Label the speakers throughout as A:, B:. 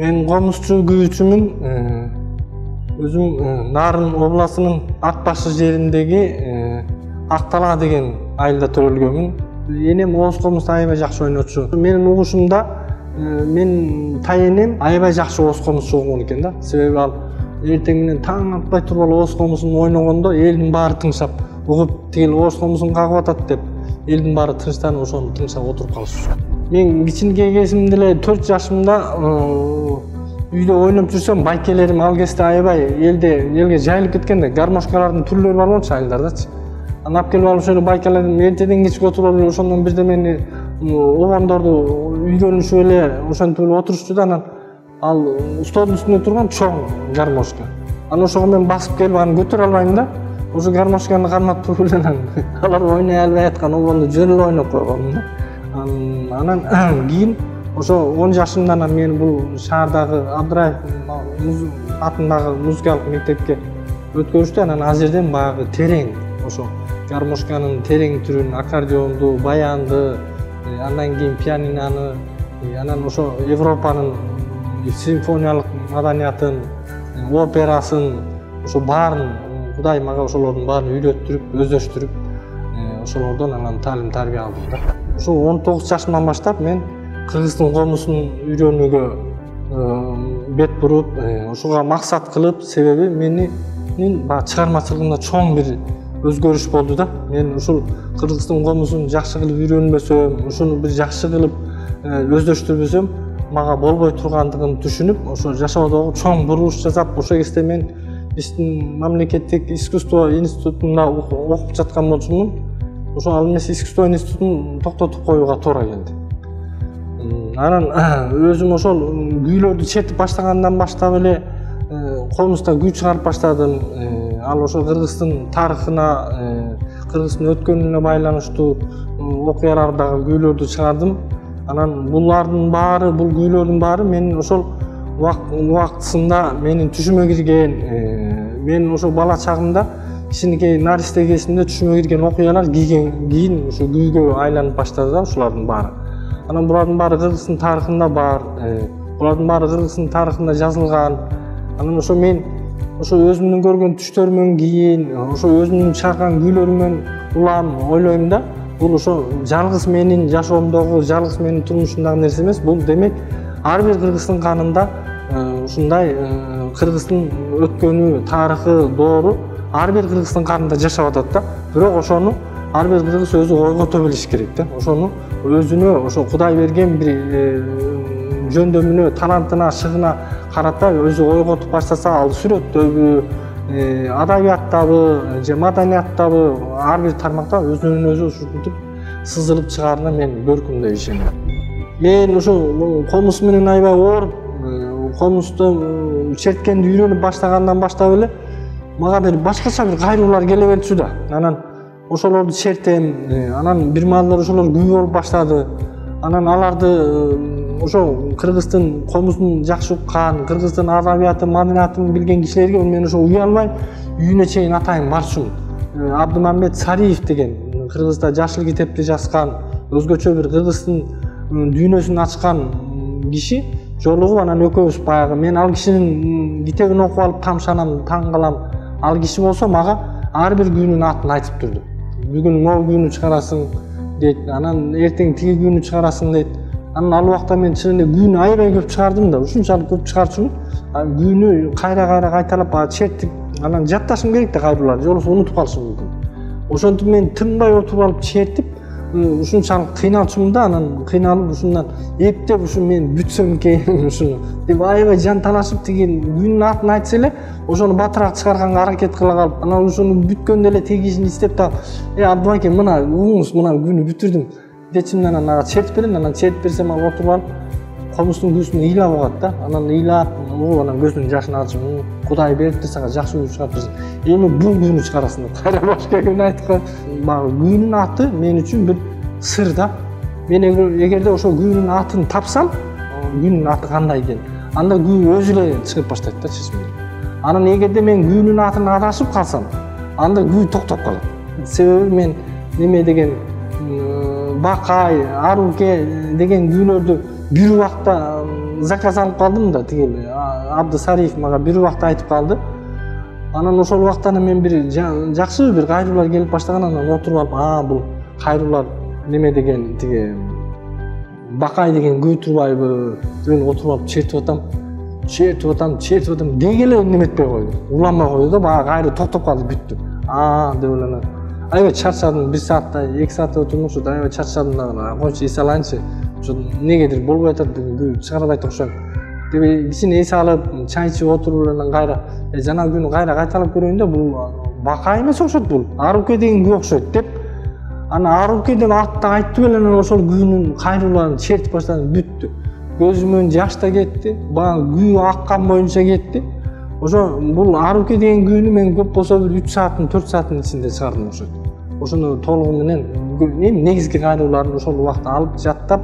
A: Men komuzчу kүйүүчүмүн. Өзүм Нарын областынын Акбашы жериндеги Актала деген айылда төрөлгөнмүн. Энем Оз комузду аябай жакшы ойночу. Менин угушумда мен тайенем аябай жакшы Оз комуз чогулгон экен да. Себеби ал эртең менен таң атпай туруп алып Оз комузун ойногондо элдин баары тыңшап, угуп тигил Оз комузун кагып атат деп элдин баары тынчтанып ошону тыңшап отуруп калышчу. Мен кичинекей кезимде эле 4 жашымда үйдө ойноп жүрсөм, байкелерим ал кезде аябай элге жайылып кеткенде гармошкалардын түрлөрү бар болчу айылдардачы. Аны алып келип алып ошол байкелердин эртеден кечке отуруп алып ошондон бирдемени обондорду үйдөнүшүп эле ошентип эле отурушчу да, анан ал столдун үстүндө турган чоң гармошка. Анан ошого мен басып келип аны көтөрө албайм да. Ошо гармошканы карматып эле алар ойной албай аткан обонду жөн эле ойноп койгонмун да. Анан кийин ошо 10 жашымдан мен бул шаардагы Абдыраев атындагы музыкалык мектепке өткөрүштү. Анан ал жерден баягы терең ошо гармошканын терең түрүн, аккордеонду, баянды, андан кийин пианинаны, анан ошо Европанын симфониялык маданиятын, операсын, ошо баарын Кудай мага ошолордун баарын үйрөттүрүп, өздөштүрүп, ошолордон анан таалим тарбия алдым да. Ошо 19 жашымдан баштап мен Кыргыздын комузун үйрөнүүгө бет буруп, ошого максат кылып, себеби менин чыгармачылыгымда чоң бир өзгөрүш болду да. Мен ушул Кыргыздын комузун жакшы кылып үйрөнбөсөм, ушуну бир жакшы кылып өздөштүрбөсөм, мага болбой тургандыгын түшүнүп, ошо жашоодогу чоң бурулуш жасап, ошол кезде мен биздин мамлекеттик искусство институтунда окуп жаткан болчумун. Ошо ал эмес искусство институтун токтотуп коюуга туура келди. Анан өзүм ошол күүлөрдү чертип баштагандан баштап эле комузда күү чыгарып баштадым. Ал ошо Кыргыздын тарыхына, Кыргыздын өткөнүнө байланыштуу окуялардагы күүлөрдү чыгардым. Анан булардын баары, бул күүлөрдүн баары менин ошол убактысында менин түшүмө кирген, мен ошо бала чагымда кичинекей наристе кезимде түшүмө кирген окуялар кийин ошо күүгө айланып баштады да ушулардын баары. Анан булардын баары Кыргыздын тарыхында бар, булардын баары Кыргыздын тарыхында жазылган. Анан ошо мен ошо өзүмдүн көргөн түштөрүмөн кийин, ошо өзүмдүн чыгарган күүлөрүмөн улам ойлойм да. Бул ошо жалгыз менин жашоомдогу, жалгыз менин турмушумдагы нерсе эмес. Бул демек ар бир кыргыздын канында ушундай Кыргыздын өткөнү, тарыхы, доору ар бир кыргыздын канында жашап атат да. Бирок ошону ар бир кыргыз өзү ойгото билиш керек да. Ошону өзүнө, ошо Кудай берген бир жөндөмүнө, талантына, шыгына карата өзү ойготуп баштаса, ал сүрөттөбү, адабияттабы же маданияттабы ар бир тармакта өзүнөн өзү ушинтип сызылып чыгаарына мен бөркүмдөй ишенем. Мен ошо комуз менен аябай ооруп, комузду черткенди үйрөнүп баштагандан баштап эле мага бир башкача бир кайруулар келе берчү да. Анан ошолорду чертем, анан бир маалдар ошолор күү болуп баштады. Анан аларды ошо Кыргыздын комузун жакшы уккан, Кыргыздын адабияты, маданиятын билген кишилерге мен ошо уялбай үйүнө чейин атайын барчумун. Абдымамбет Сариев деген Кыргызда Жашыл китепти жазган, өзгөчө бир Кыргыздын дүйнөсүн ачкан киши жолугуп, анан экөөбүз баягы мен ал кишинин китебин окуп алып тамшанам, таң калам. Ал киши болсо мага ар бир күүнүн атын айтып турду. Бүгүн могу күүнү чыгарасың дейт, анан эртең тиги күүнү чыгарасың дейт. Анан ал убакта мен чын эле күүнү аябай көп чыгардым да, ушунчалык көп чыгарчумун. Күүнү кайра кайталап чертип, анан жатташым керек да кайрууларды, же болбосо унутуп калышым мүмкүн. Ошентип мен тынбай отуруп алып чертип, ушунчалык кыйналчумун да, анан кыйналып ушундан эптеп ушу мен бүтсөм экен ушуну деп аябай жан талашып, тиги күүнүн атын айтса эле ошону батыраак чыгарганга аракет кыла калып, анан ушуну бүткөндө эле тиги кишини издеп таап, Абдыбайке, мына угуңуз, мына күүнү бүтүрдүм дечимин, анан ага чертип берем, анан чертип берсем ал отуруп алып комуздун күүсүн ыйлап угат да. Анан ыйлап, анан көзүнүн жашын агызып, Кудай берипти сага, жакшы күү чыгарып берсин. Эми бул күүнү чыгарасың деп кайра башка күүнү айткан. Баягы күүнүн аты мен үчүн бир сыр да. Мен эгерде ошо күүнүн атын тапсам, күүнүн аты кандай экен, анда күү өзү эле чыгып баштайт да чечимден. Анан эгерде мен күүнүн атын адашып калсам, анда күү токтоп калат. Себеби мен неме деген Бакай, Аруке деген күүлөрдү бир убакта заказ алып калдым да, тигил Абдысариев мага бир убакта айтып калды. Анан ошол убакта мен бир жакшы бир кайруулар келип баштаган, анан отуруп алып, бул кайруулар неме деген, тиги Бакай деген күй турбайбы деген отуруп алып чертип атам деги эле неметпей койду, уланбай койду да, баягы кайруу токтоп калды, бүттү. Деп эле аябай чарчадым, 1 сааттай 2 сааттай отурмукчу, аябай чарчадым да, койчу эс алайынчы, ошо негедир болбой атат, күй чыгарбайт окшойм деп кичине эс алып, чай ичип отуруп анан кайра жанагы күнү кайра кайталап көрөйүн да, бул Бакай эмес окшойт, бул Аруке деген күй окшойт деп, анан Аруке деп артта айтып эле анан ошол күйнүн кайрууларын чертип баштадым, бүттү. Көзүмөн жаш да кетти, баягы күй аккан боюнча кетти. Ошо бул Аруке деген күйнү мен көп болсо бир 3 сааттын 4 сааттын ичинде чыгардым окшойт. Ошону толугу менен негизги кайрууларын ошол убакта алып жаттап,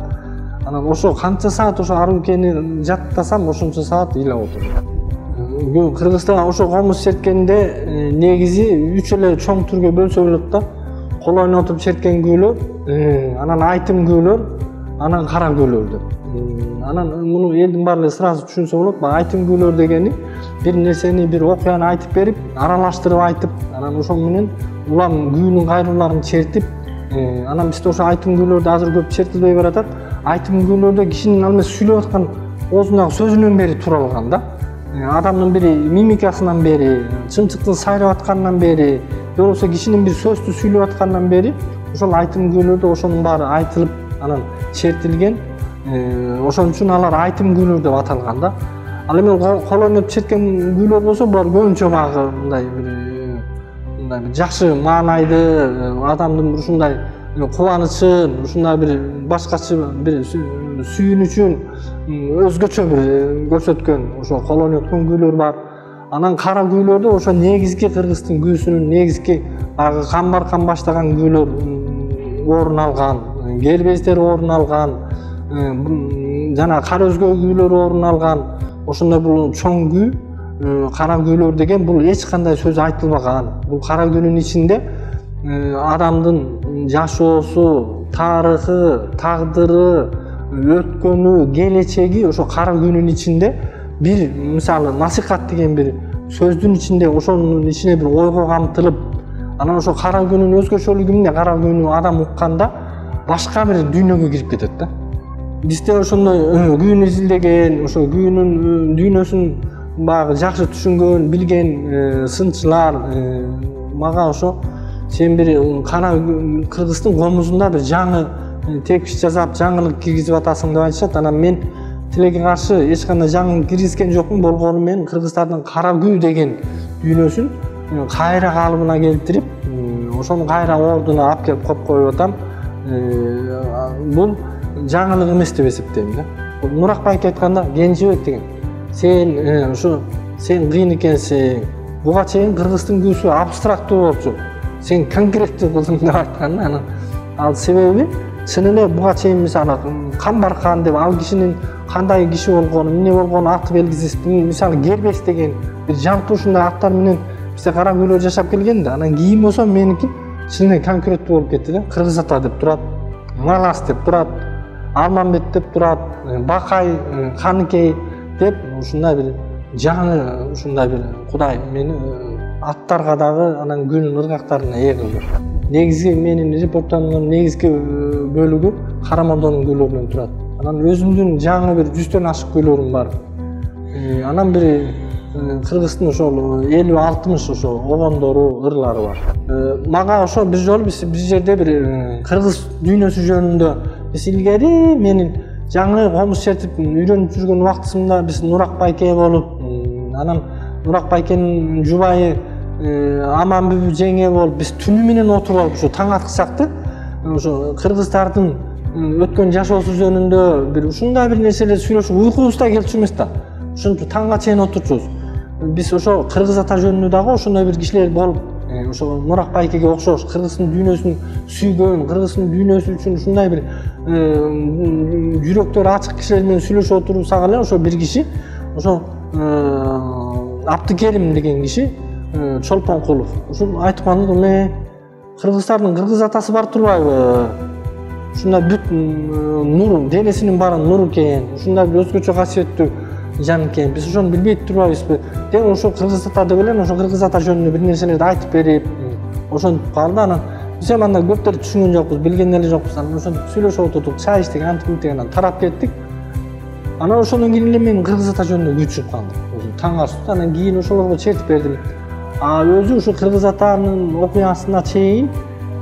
A: анан ошо канча саат ошо Арукени жаттасам, ошончо саат ыйлап отурдум. Кыргызда ошо комуз черткенде негизи 3 эле чоң түргө бөлсө болот да. Кол ойнотуп черткен күүлөр, анан айтым күүлөр, анан кара күүлөр деп. Анан муну элдин баары эле сразу түшүнсө болот. Айтым күүлөр дегени бир нерсени, бир окуяны айтып берип, аралаштырып айтып, анан ошол менен улам күүнүн кайрууларын чертип, анан бизде ошо айтым күүлөрдү азыр көп чертилбей баратат. Айтым күүлөрдө кишинин ал эмес сүйлөп аткан оозундагы сөзүнөн бери туралган да. Адамдын бири мимикасынан бери, чымчыктын сайрап атканынан бери, же болбосо кишинин бир сөздү сүйлөп аткандан бери ошол айтым күүлөрдө ошонун баары айтылып, анан чертилген. Ошон үчүн алар айтым күүлөр деп аталган да. Ал эми кол ойнотуп черткен күүлөр болсо, булар көбүнчө баягы мындай бир жакшы маанайды, адамдын ушундай кубанычын, ушундай бир башкача бир сүйүнүчүн өзгөчө бир көрсөткөн ошо кол ойноткон күүлөр бар. Анан кара күүлөрдө ошо негизги кыргыздын күүсүнүн негизги баягы камбаркан баштаган күүлөр орун алган, кербездер орун алган, жана кара өзгө күүлөр орун алган. Ошондой бул чоң күү, кара күүлөр деген бул эч кандай сөз айтылбаган. Бул кара күүнүн ичинде адамдын жашоосу, тарыхы, тагдыры, өткөнү, келечеги ошо кара күүнүн ичинде бир, мисалы, насихат деген бир сөздүн ичинде, ошонун ичине бир ойго камтылып, анан ошо кара күүнүн өзгөчөлүгү эмне, кара күүнү адам укканда башка бир дүйнөгө кирип кетет да. Бизде ошондой күүнү изилдеген, ошо күүнүн дүйнөсүн баягы жакшы түшүнгөн, билген сынчылар мага ошо сен бир Кыргыздын комузунда бир жаңы текст жазап, жаңылык киргизип атасың деп айтышат. Анан мен тилеге каршы эч кандай жаңылык киргизген жокмун. Болгону мен кыргыздардын кара күү деген дүйнөсүн кайра калыбына келтирип, ошону кайра ордуна алып келип коюп атам. Бул жаңылык эмес деп эсептейм да. Нурак байке айтканда, Кенжебек деген, сен ошо сен кыйын экенсиң. Буга чейин кыргыздын күүсү абстрактуу болчу. Сен конкреттүү кылдың деп айткан. Анан ал себеби чын эле буга чейин мисалы Камбаркан деп ал кишинин кандай киши болгону, эмне болгону аты белгисиз. Мисалы Кербес деген бир жалпы ушундай аттар менен бизде кара күүлөр жашап келген да. Анан кийин болсо меники чын эле конкреттүү болуп кетти да. Кыргыз ата деп турат, Малас деп турат, Алмамбет деп турат, Бакай, Каныкей деп ушундай бир жаңы, ушундай бир Кудай мени аттарга дагы анан күнүн ыргактарына ээ кылды. Негизги менин репортажымдын негизги бөлүгү Карамолдонун күүлөрүнөн турат. Анан өзүмдүн жаңы бир 100дөн ашык күүлөрүм бар. Анан бир Кыргыздын ошол 50-60 ошо огондору, ырлары бар. Мага ошо бир жолу биз жерде бир кыргыз дүйнөсү жөнүндө биз илгери менин жаңы комуз чертип үйрөнүп жүргөн убактысында биз Нурак байке болуп, анан Нурак байкенин жубайы Аманбүбү жеңе болуп, биз түнү менен отуруп алып ошо таң аткысакты, ошо кыргыздардын өткөн жашоосу жөнүндө бир ушундай бир нерселер сүйлөшүп, уйкубуз да келчү эмес да. Ошентип таңга чейин отурчубуз. Биз ошо кыргыз ата жөнүндө дагы ошондой бир кишилер болуп, ошо Нурак байкеге окшош кыргыздын дүйнөсүн сүйгөн, кыргыздын дүйнөсү үчүн ушундай бир жүрөктөрү ачык кишилер менен сүйлөшүп отурсак эле ошо бир киши, ошо Абдыкерим деген киши, Чолпонкулов. Ушул айтып калды, кыргыздардын кыргыз атасы бар турбайбы? ушундай бүт нур, денесинин баары нур экен, ушундай бир өзгөчө касиеттүү жан экен. Биз ошону билбей турбайбызбы? Дем ошо Кыргыз ата белен ошо Кыргыз ата жөнүндө бир нерселерди айтып берип, ошентип калды. Анан биз эми анда көптөр түшүнгөн жокпуз, билген эле жокпуз. Анан ошентип сүйлөшүп отурдук, чай иштик, антип деген тарап кеттик. Анан ошондон кийин эле менин Кыргыз ата жөнүндө күч чыгып калды. Таң калышты. Анан кийин ошолорго чертип бердим. Өзү ушу Кыргыз атанын окуясына чейин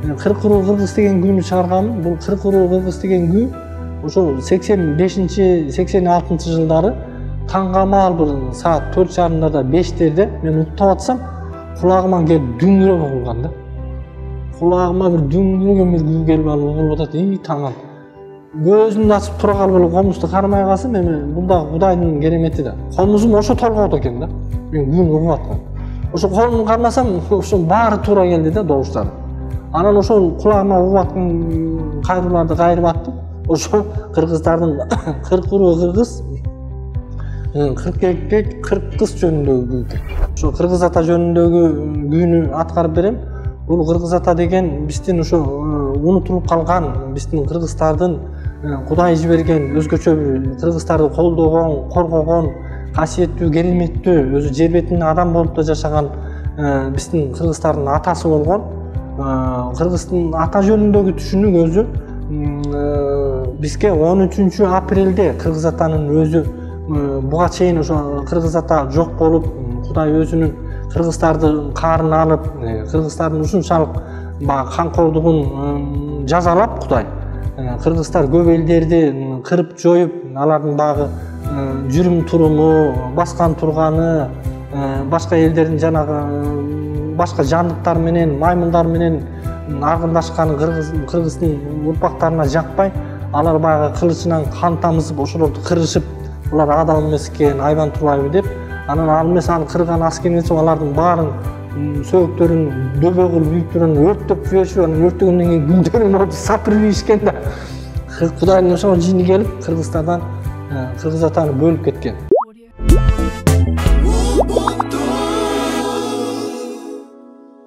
A: Кыркыруу Кыргыз деген күнү чыгарганмын. Бул Кыркыруу Кыргыз деген күн ошо 85-86 жылдары таңгамаал бир саат 4:30 5:00 мен уктап атсам, кулагыма келип дүңгүрөп угулган да. Кулагыма бир дүңгүрөгөн бир күү келип алып угулуп атат. Таң калып. Көзүмдү ачып тура калып эле комузду кармай калсам, эми бул да Кудайдын керемети да. Комузум ошо толгоодо экен да. Мен күн угуп аткан. Ошо колумду кармасам, ошо баары туура келди да добуштар. Анан ошол кулагыма угуп аткан кайрууларды кайрып аттым. Ошо кыргыздардын Кыркыруу Кыргыз 40 эркек 40 кыз жөнүндөгү күн. Ошо Кыргыз ата жөнүндөгү күнү аткарып берем. Бул Кыргыз ата деген биздин ошо унутулуп калган, биздин кыргыздардын Кудай жиберген өзгөчө бир кыргыздарды колдогон, коргогон, касиеттүү, кереметтүү, өзү жер бетинде адам болуп да жашаган биздин кыргыздардын атасы болгон. Кыргыздын ата жөнүндөгү түшүнүк өзү бизге 13 апрелде Кыргыз атанын өзү буга чейин ошо Кыргыз ата жок болуп, Кудай өзүнүн кыргыздардын каарын алып, кыргыздардын ушунчалык камкордугун жазалап Кудай. Кыргыздар көп элдерди кырып жоюп, алардын багы жүрүм туруму, баскан турганы, башка элдердин жанагы башка жандыктар менен, маймундар менен аргындашканы кыргыздын урпактарына жакпай, алар баягы кылычынан кан тамызып, ошолорду кырышып, булар адам эмес экен, айбан турбайбы деп, анан ал эмес ал кырган аскерчи алардын баарын сөөктөрүн дөбө кылып, бүйүктөрүн өрттөп жиберишип, анан өрттөгөндөн кийин күндөрүн отуп сапырып ийишкен да. Кудайдын ошол жини келип Кыргыз атаны бөлүп кеткен.